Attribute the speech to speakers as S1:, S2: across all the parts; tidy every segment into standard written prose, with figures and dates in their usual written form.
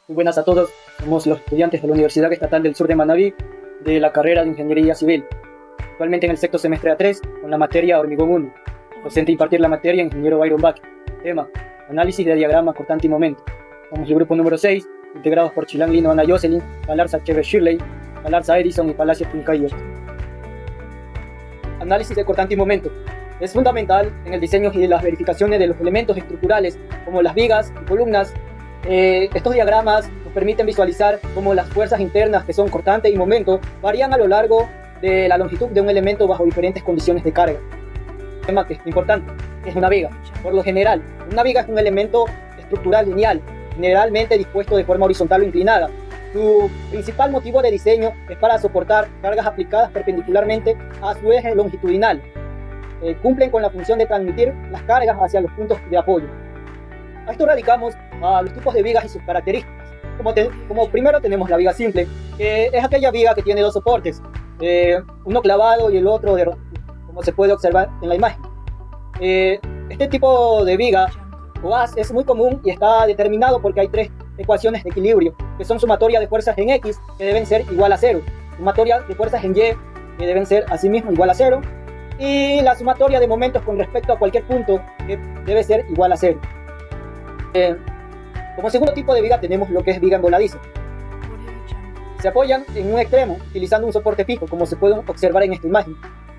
S1: Muy buenas a todos, somos los estudiantes de la Universidad Estatal del Sur de Manabí de la carrera de Ingeniería Civil. Actualmente en el sexto semestre A3 con la materia Hormigón 1. Docente impartir la materia Ingeniero Byron Bach. Tema: Análisis de diagramas cortante y momento. Somos el grupo número 6, integrados por Chilán Lino Ana Jocelyn, Galarza Chévere Shirley, Galarza Edison y Palacio Puncayo. Análisis de cortante y momento. Es fundamental en el diseño y las verificaciones de los elementos estructurales como las vigas y columnas. Estos diagramas nos permiten visualizar cómo las fuerzas internas, que son cortante y momento, varían a lo largo de la longitud de un elemento bajo diferentes condiciones de carga. Un tema que es importante es una viga. Por lo general, una viga es un elemento estructural lineal, generalmente dispuesto de forma horizontal o inclinada. Su principal motivo de diseño es para soportar cargas aplicadas perpendicularmente a su eje longitudinal. Cumplen con la función de transmitir las cargas hacia los puntos de apoyo. A esto radicamos a los tipos de vigas y sus características. Como primero tenemos la viga simple, que es aquella viga que tiene dos soportes, uno clavado y el otro de rotura, como se puede observar en la imagen. Este tipo de viga o haz es muy común y está determinado porque hay tres ecuaciones de equilibrio, que son sumatoria de fuerzas en X, que deben ser igual a 0, sumatoria de fuerzas en Y, que deben ser asimismo igual a 0, y la sumatoria de momentos con respecto a cualquier punto, que debe ser igual a 0. Como segundo tipo de viga tenemos lo que es viga en voladizo. Se apoyan en un extremo utilizando un soporte fijo, como se puede observar en esta imagen.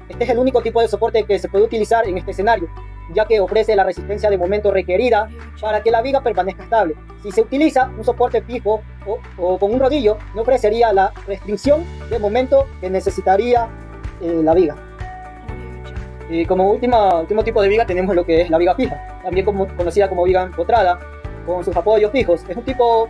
S1: Este es el único tipo de soporte que se puede utilizar en este escenario, ya que ofrece la resistencia de momento requerida para que la viga permanezca estable. Si se utiliza un soporte fijo o con un rodillo, no ofrecería la restricción de momento que necesitaría la viga. Y como último tipo de viga tenemos lo que es la viga fija, también conocida como viga empotrada, con sus apoyos fijos. Es un tipo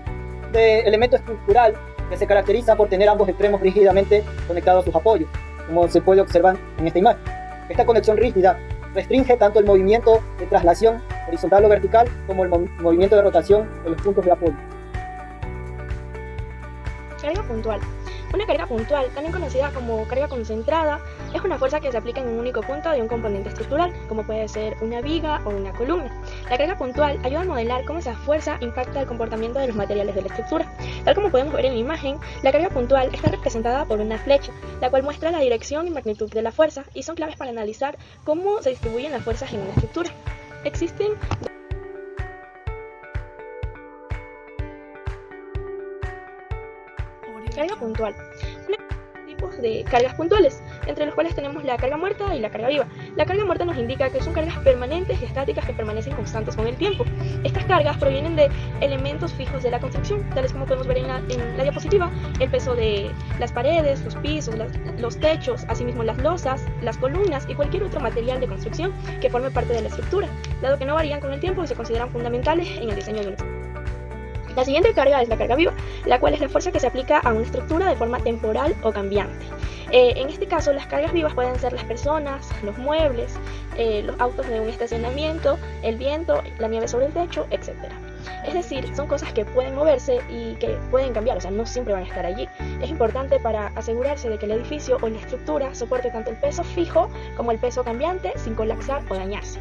S1: de elemento estructural que se caracteriza por tener ambos extremos rígidamente conectados a sus apoyos, como se puede observar en esta imagen. Esta conexión rígida restringe tanto el movimiento de traslación horizontal o vertical como el movimiento de rotación de los puntos de apoyo.
S2: Carga puntual. Una carga puntual, también conocida como carga concentrada, es una fuerza que se aplica en un único punto de un componente estructural, como puede ser una viga o una columna. La carga puntual ayuda a modelar cómo esa fuerza impacta el comportamiento de los materiales de la estructura. Tal como podemos ver en la imagen, la carga puntual está representada por una flecha, la cual muestra la dirección y magnitud de la fuerza, y son claves para analizar cómo se distribuyen las fuerzas en una estructura. Existen carga puntual. Tipos de cargas puntuales, entre los cuales tenemos la carga muerta y la carga viva. La carga muerta nos indica que son cargas permanentes y estáticas que permanecen constantes con el tiempo. Estas cargas provienen de elementos fijos de la construcción, tales como podemos ver en la diapositiva: el peso de las paredes, los pisos, los techos, asimismo las losas, las columnas y cualquier otro material de construcción que forme parte de la estructura, dado que no varían con el tiempo y se consideran fundamentales en el diseño de una estructura. La siguiente carga es la carga viva, la cual es la fuerza que se aplica a una estructura de forma temporal o cambiante. En este caso, las cargas vivas pueden ser las personas, los muebles, los autos de un estacionamiento, el viento, la nieve sobre el techo, etc. Es decir, son cosas que pueden moverse y que pueden cambiar, o sea, no siempre van a estar allí. Es importante para asegurarse de que el edificio o la estructura soporte tanto el peso fijo como el peso cambiante sin colapsar o dañarse.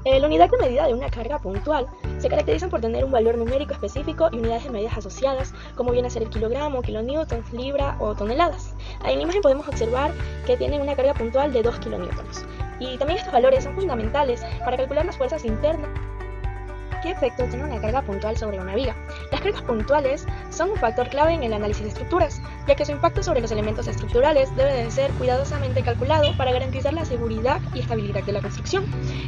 S2: La unidad de medida de una carga puntual se caracterizan por tener un valor numérico específico y unidades de medidas asociadas, como viene a ser el kilogramo, kilonewtons, libra o toneladas. En la imagen podemos observar que tienen una carga puntual de 2 kilonewtons. Y también estos valores son fundamentales para calcular las fuerzas internas. ¿Qué efecto tiene una carga puntual sobre una viga? Las cargas puntuales son un factor clave en el análisis de estructuras, ya que su impacto sobre los elementos estructurales debe de ser cuidadosamente calculado para garantizar la seguridad y estabilidad de la construcción.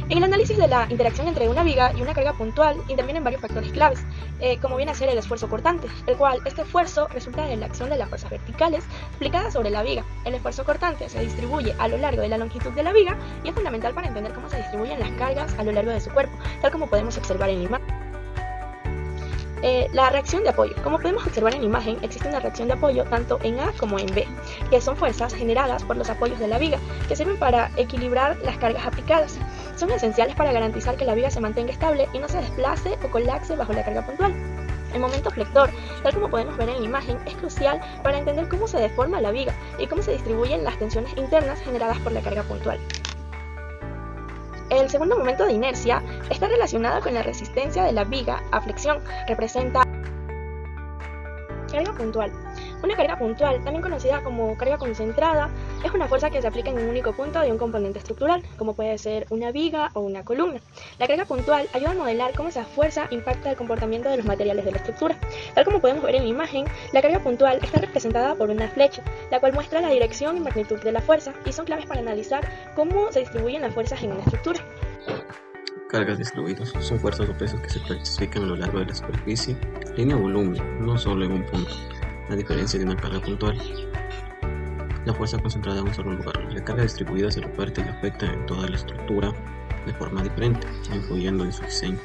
S2: En el análisis de la interacción entre una viga y una carga puntual intervienen varios factores claves, como viene a ser el esfuerzo cortante, el cual este esfuerzo resulta de la acción de las fuerzas verticales aplicadas sobre la viga. El esfuerzo cortante se distribuye a lo largo de la longitud de la viga y es fundamental para entender cómo se distribuyen las cargas a lo largo de su cuerpo, tal como podemos observar en la imagen. La reacción de apoyo. Como podemos observar en la imagen, existe una reacción de apoyo tanto en A como en B, que son fuerzas generadas por los apoyos de la viga, que sirven para equilibrar las cargas aplicadas. Son esenciales para garantizar que la viga se mantenga estable y no se desplace o colapse bajo la carga puntual. El momento flector, tal como podemos ver en la imagen, es crucial para entender cómo se deforma la viga y cómo se distribuyen las tensiones internas generadas por la carga puntual. El segundo momento de inercia está relacionado con la resistencia de la viga a flexión. Representa carga puntual. Una carga puntual, también conocida como carga concentrada, es una fuerza que se aplica en un único punto de un componente estructural, como puede ser una viga o una columna. La carga puntual ayuda a modelar cómo esa fuerza impacta el comportamiento de los materiales de la estructura. Tal como podemos ver en la imagen, la carga puntual está representada por una flecha, la cual muestra la dirección y magnitud de la fuerza, y son claves para analizar cómo se distribuyen las fuerzas en una estructura.
S3: Cargas distribuidas son fuerzas o pesos que se clasifican a lo largo de la superficie, línea o volumen, no solo en un punto, a diferencia de una carga puntual. La fuerza concentrada en un solo lugar. La carga distribuida se reparte y afecta en toda la estructura de forma diferente, influyendo en su diseño.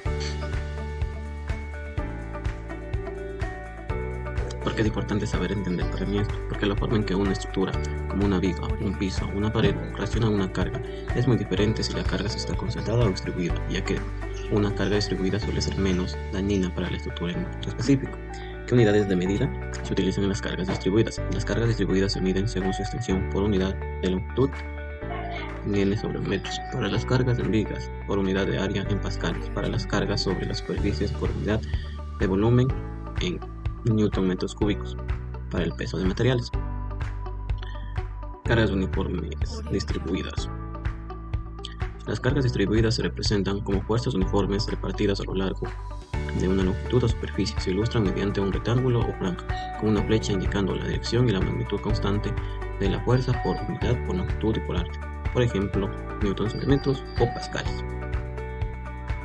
S3: ¿Por qué es importante saber entender para mí esto? Porque la forma en que una estructura, como una viga, un piso, una pared, reacciona a una carga es muy diferente si la carga se está concentrada o distribuida, ya que una carga distribuida suele ser menos dañina para la estructura en específico. ¿Qué unidades de medida se utilizan en las cargas distribuidas? Las cargas distribuidas se miden según su extensión por unidad de longitud en N sobre metros, para las cargas en vigas, por unidad de área en pascales, para las cargas sobre las superficies por unidad de volumen en newton metros cúbicos, para el peso de materiales. Cargas uniformes distribuidas. Las cargas distribuidas se representan como fuerzas uniformes repartidas a lo largo de una longitud o superficie. Se ilustran mediante un rectángulo o franja, con una flecha indicando la dirección y la magnitud constante de la fuerza por unidad, por longitud y por arte. Por ejemplo, newtons sobre metros o pascales.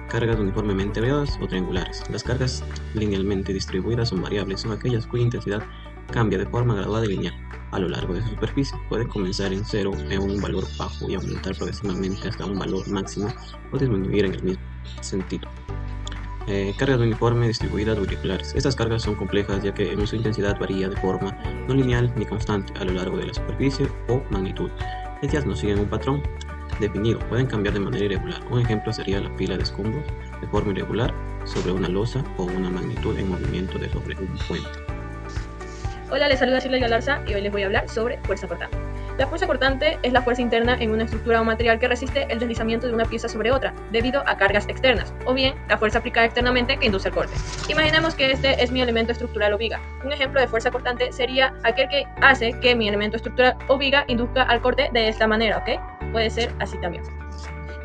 S3: Cargas uniformemente variadas o triangulares. Las cargas linealmente distribuidas son variables, son aquellas cuya intensidad cambia de forma graduada y lineal a lo largo de su superficie. Pueden comenzar en cero en un valor bajo y aumentar progresivamente hasta un valor máximo o disminuir en el mismo sentido. Cargas uniforme distribuidas o irregulares. Estas cargas son complejas ya que su intensidad varía de forma no lineal ni constante a lo largo de la superficie o magnitud. Ellas no siguen un patrón definido, pueden cambiar de manera irregular. Un ejemplo sería la pila de escombros de forma irregular sobre una losa o una magnitud en movimiento de sobre un puente.
S2: Hola, les saluda Shirley Galarza y hoy les voy a hablar sobre fuerza cortante. La fuerza cortante es la fuerza interna en una estructura o material que resiste el deslizamiento de una pieza sobre otra debido a cargas externas, o bien la fuerza aplicada externamente que induce el corte. Imaginemos que este es mi elemento estructural o viga. Un ejemplo de fuerza cortante sería aquel que hace que mi elemento estructural o viga induzca al corte de esta manera, ¿ok? Puede ser así también.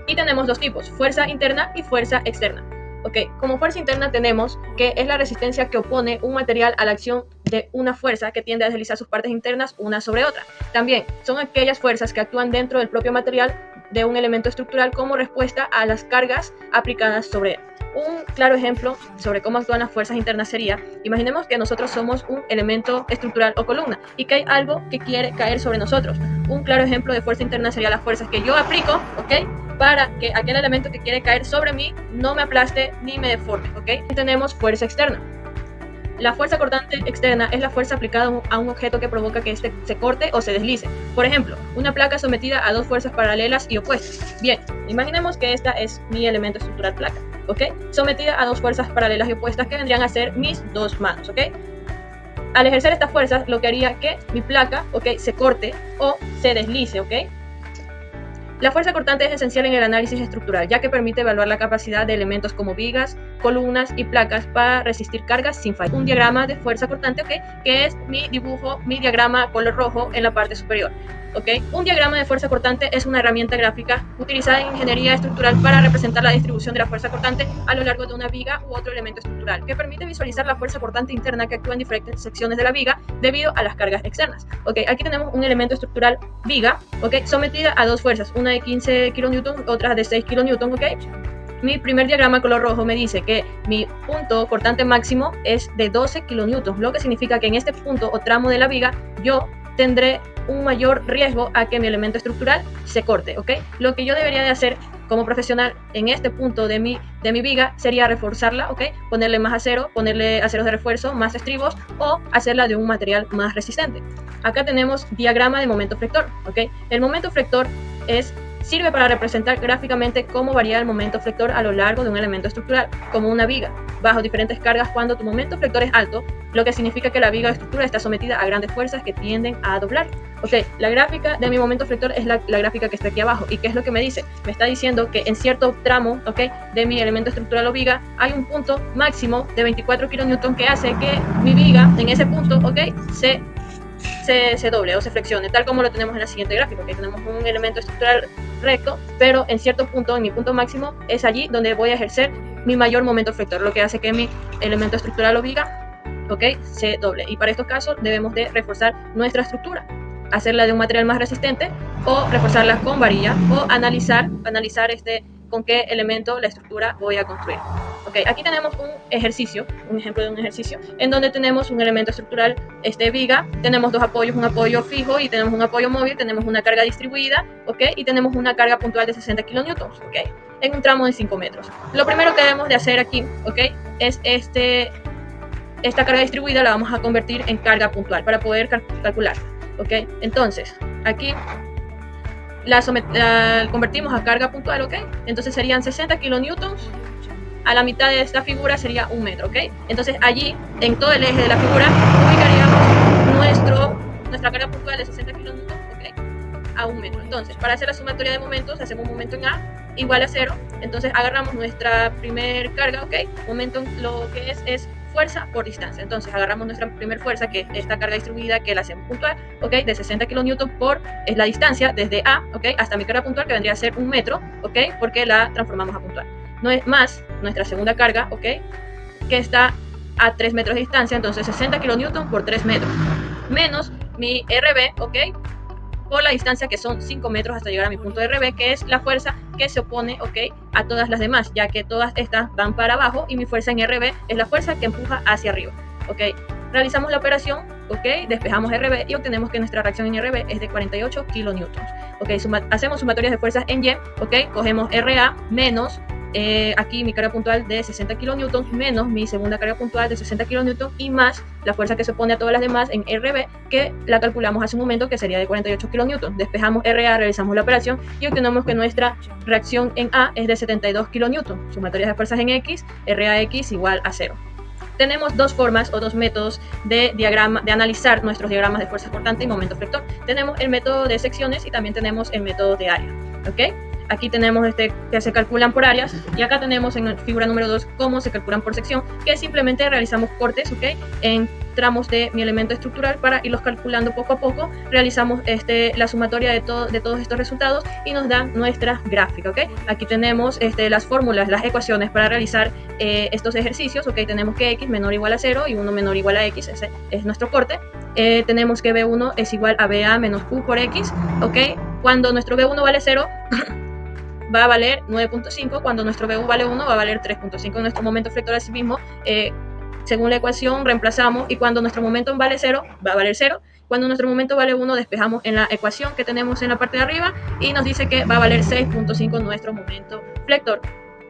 S2: Y tenemos dos tipos, fuerza interna y fuerza externa. Ok, como fuerza interna tenemos que es la resistencia que opone un material a la acción de una fuerza que tiende a deslizar sus partes internas una sobre otra. También son aquellas fuerzas que actúan dentro del propio material de un elemento estructural como respuesta a las cargas aplicadas sobre él. Un claro ejemplo sobre cómo actúan las fuerzas internas sería, imaginemos que nosotros somos un elemento estructural o columna y que hay algo que quiere caer sobre nosotros. Un claro ejemplo de fuerza interna sería las fuerzas que yo aplico, ¿ok? Para que aquel elemento que quiere caer sobre mí no me aplaste ni me deforme, ¿ok? Tenemos fuerza externa. La fuerza cortante externa es la fuerza aplicada a un objeto que provoca que éste se corte o se deslice. Por ejemplo, una placa sometida a dos fuerzas paralelas y opuestas. Bien, imaginemos que esta es mi elemento estructural placa, ¿ok? Sometida a dos fuerzas paralelas y opuestas que vendrían a ser mis dos manos, ¿ok? Al ejercer estas fuerzas, lo que haría que mi placa, ¿ok?, se corte o se deslice, ¿ok? La fuerza cortante es esencial en el análisis estructural, ya que permite evaluar la capacidad de elementos como vigas, columnas y placas para resistir cargas sin falla. Un diagrama de fuerza cortante, ¿ok?, que es mi dibujo, mi diagrama color rojo en la parte superior. ¿Ok? Un diagrama de fuerza cortante es una herramienta gráfica utilizada en ingeniería estructural para representar la distribución de la fuerza cortante a lo largo de una viga u otro elemento estructural, que permite visualizar la fuerza cortante interna que actúa en diferentes secciones de la viga debido a las cargas externas. ¿Ok? Aquí tenemos un elemento estructural viga, ¿ok?, sometida a dos fuerzas, una de 15 kN, otra de 6 kN, ¿ok? Mi primer diagrama color rojo me dice que mi punto cortante máximo es de 12 kN, lo que significa que en este punto o tramo de la viga yo tendré un mayor riesgo a que mi elemento estructural se corte, ¿ok? Lo que yo debería de hacer como profesional en este punto de mi viga sería reforzarla, ¿ok? Ponerle más acero, ponerle aceros de refuerzo, más estribos o hacerla de un material más resistente. Acá tenemos diagrama de momento flector, ¿ok? El momento flector es
S4: Sirve para representar gráficamente cómo varía el momento flector a lo largo de un elemento estructural, como una viga, bajo diferentes cargas cuando tu momento flector es alto, lo que significa que la viga o estructura está sometida a grandes fuerzas que tienden a doblar. Ok, la gráfica de mi momento flector es la gráfica que está aquí abajo. ¿Y qué es lo que me dice? Me está diciendo que en cierto tramo, ok, de mi elemento estructural o viga hay un punto máximo de 24 kN que hace que mi viga en ese punto, ok, se doble o se flexione, tal como lo tenemos en la siguiente gráfica, que tenemos un elemento estructural recto, pero en cierto punto, en mi punto máximo, es allí donde voy a ejercer mi mayor momento flector, lo que hace que mi elemento estructural o viga, ok, se doble. Y para estos casos debemos de reforzar nuestra estructura, hacerla de un material más resistente o reforzarla con varilla o analizar con qué elemento la estructura voy a construir. Okay, aquí tenemos un ejercicio, un ejemplo de un ejercicio, en donde tenemos un elemento estructural, viga, tenemos dos apoyos, un apoyo fijo y tenemos un apoyo móvil, tenemos una carga distribuida, okay, y tenemos una carga puntual de 60 kN, okay, en un tramo de 5 metros. Lo primero que debemos de hacer aquí, okay, es esta carga distribuida la vamos a convertir en carga puntual para poder calcularla. Okay, entonces, aquí la convertimos a carga puntual, ¿ok? Entonces serían 60 kN, a la mitad de esta figura sería 1 metro, ¿ok? Entonces allí, en todo el eje de la figura, ubicaríamos nuestra carga puntual de 60 kN, ¿ok? A 1 metro. Entonces, para hacer la sumatoria de momentos, hacemos un momento en A igual a 0, entonces agarramos nuestra primer carga, ¿ok? Momento, lo que es fuerza por distancia. Entonces agarramos nuestra primera fuerza, que es esta carga distribuida que la hacemos puntual, ¿ok? De 60 kN es la distancia desde A, ¿ok? Hasta mi carga puntual, que vendría a ser 1 metro, ¿ok? Porque la transformamos a puntual. No es más nuestra segunda carga, ¿ok? Que está a 3 metros de distancia, entonces 60 kN por 3 metros, menos mi RB, ¿ok? Por la distancia, que son 5 metros hasta llegar a mi punto de RB, que es la fuerza que se opone, ¿ok?, a todas las demás, ya que todas estas van para abajo y mi fuerza en RB es la fuerza que empuja hacia arriba, ¿ok? Realizamos la operación, ¿ok? Despejamos RB y obtenemos que nuestra reacción en RB es de 48 kN, ¿ok? Hacemos sumatorias de fuerzas en Y, ¿ok? Cogemos RA menos aquí mi carga puntual de 60 kN menos mi segunda carga puntual de 60 kN y más la fuerza que se opone a todas las demás en RB, que la calculamos hace un momento, que sería de 48 kN. Despejamos RA, realizamos la operación y obtenemos que nuestra reacción en A es de 72 kN. Sumatorias de fuerzas en X, RAX igual a 0. Tenemos dos formas o dos métodos de analizar nuestros diagramas de fuerza cortante y momento flector. Tenemos el método de secciones y también tenemos el método de área, ¿ok? Aquí tenemos que se calculan por áreas y acá tenemos en figura número 2 cómo se calculan por sección, que simplemente realizamos cortes, ¿ok?, en tramos de mi elemento estructural para irlos calculando poco a poco. Realizamos la sumatoria de todos estos resultados y nos da nuestra gráfica, ¿ok? Aquí tenemos las fórmulas, las ecuaciones para realizar estos ejercicios, ¿ok? Tenemos que x menor o igual a 0 y 1 menor o igual a x, ese es nuestro corte. Tenemos que b1 es igual a ba menos q por x, ¿ok? Cuando nuestro b1 vale 0, va a valer 9.5, cuando nuestro BU vale 1 va a valer 3.5. En nuestro momento flector así mismo, según la ecuación reemplazamos, y cuando nuestro momento vale 0, va a valer 0. Cuando nuestro momento vale 1, despejamos en la ecuación que tenemos en la parte de arriba y nos dice que va a valer 6.5 nuestro momento flector.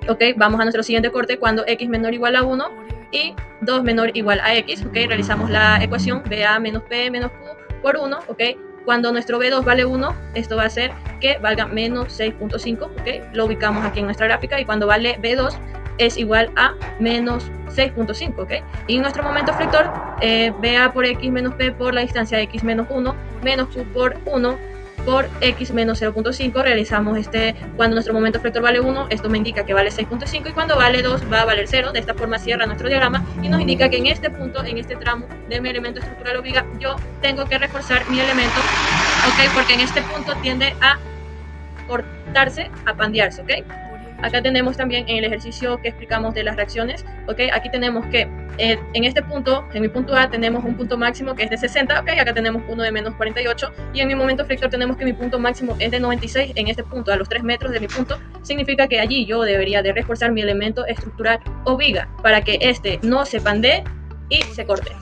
S4: Ok, vamos a nuestro siguiente corte cuando x menor o igual a 1 y 2 menor o igual a x. Ok, realizamos la ecuación BA menos P menos Q por 1, ok. Cuando nuestro B2 vale 1, esto va a hacer que valga menos 6.5, ¿ok? Lo ubicamos aquí en nuestra gráfica, y cuando vale B2 es igual a menos 6.5, ¿ok? Y en nuestro momento flector, BA por X menos P por la distancia de X menos 1, menos Q por 1, por X menos 0.5, realizamos cuando nuestro momento flector vale 1, esto me indica que vale 6.5, y cuando vale 2 va a valer 0. De esta forma cierra nuestro diagrama y nos indica que en este punto, en este tramo de mi elemento estructural o viga, yo tengo que reforzar mi elemento, ¿ok? Porque en este punto tiende a cortarse, a pandearse, ¿ok? Acá tenemos también en el ejercicio que explicamos de las reacciones, ¿ok? Aquí tenemos que en este punto, en mi punto A, tenemos un punto máximo que es de 60, ¿ok? Acá tenemos uno de menos 48, y en mi momento flector tenemos que mi punto máximo es de 96. En este punto, a los 3 metros de mi punto, significa que allí yo debería de reforzar mi elemento estructural o viga para que no se pandee y se corte.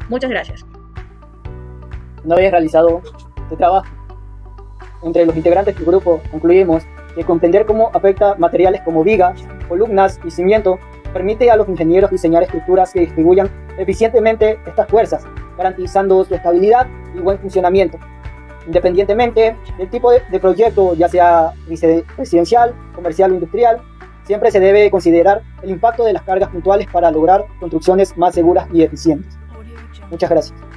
S4: Muchas gracias.
S1: Una vez realizado este trabajo, entre los integrantes del grupo concluimos que comprender cómo afecta materiales como vigas, columnas y cimiento permite a los ingenieros diseñar estructuras que distribuyan eficientemente estas fuerzas, garantizando su estabilidad y buen funcionamiento. Independientemente del tipo de proyecto, ya sea residencial, comercial o industrial, siempre se debe considerar el impacto de las cargas puntuales para lograr construcciones más seguras y eficientes. Muchas gracias.